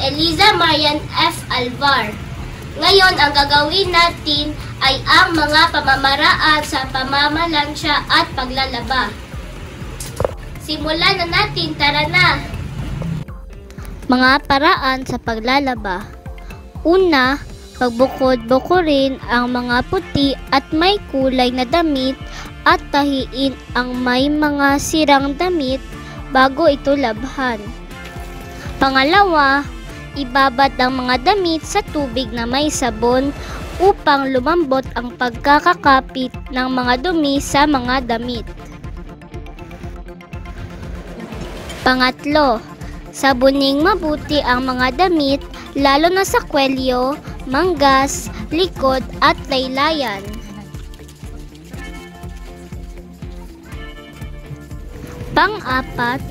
Eliza Marian F. Alvar. Ngayon, ang gagawin natin ay ang mga pamamaraan sa pamamalansya at paglalaba. Simulan na natin, tara na! Mga paraan sa paglalaba. Una, pagbukod-bukurin ang mga puti at may kulay na damit at tahiin ang may mga sirang damit bago ito labhan. Pangalawa, ibabad ang mga damit sa tubig na may sabon upang lumambot ang pagkakakapit ng mga dumi sa mga damit. Pangatlo, sabuning mabuti ang mga damit lalo na sa kwelyo, manggas, likod at laylayan. Pang-apat,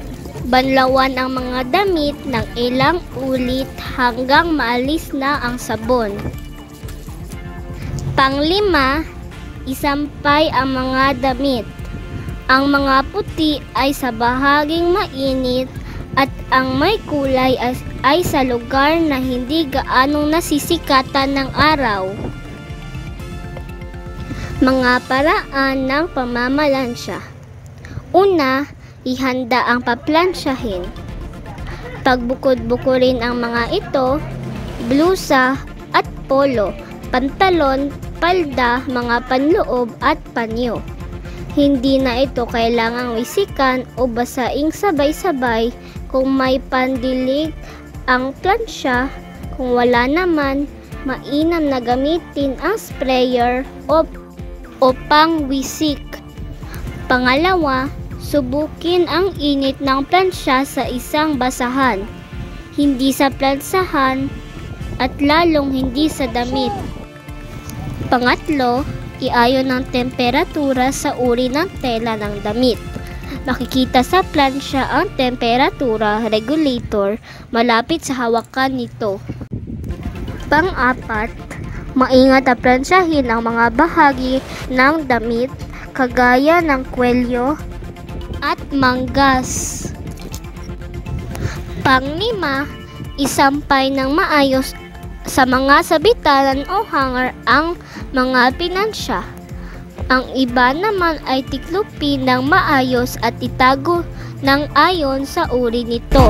banlawan ang mga damit ng ilang ulit hanggang maalis na ang sabon. Pang-lima, isampay ang mga damit. Ang mga puti ay sa bahaging mainit at ang may kulay ay sa lugar na hindi gaanong nasisikatan ng araw. Mga paraan ng pamamalansya. Una, ihanda ang paplansyahin. Pagbukod-bukurin ang mga ito, blusa at polo, pantalon, palda, mga panloob at panyo. Hindi na ito kailangang wisikan o basaing sabay-sabay kung may pandilig ang plansya. Kung wala naman, mainam na gamitin ang sprayer o pangwisik. Pangalawa, subukin ang init ng plansya sa isang basahan, hindi sa plansahan at lalong hindi sa damit. Pangatlo, iayon ang temperatura sa uri ng tela ng damit. Makikita sa plansya ang temperatura regulator malapit sa hawakan nito. Pang-apat, maingat na plansyahin ang mga bahagi ng damit kagaya ng kwelyo at manggas. Pang-lima, isampay ng maayos sa mga sabitalan o hanger ang mga pinansya. Ang iba naman ay tiklupin ng maayos at itago ng ayon sa uri nito.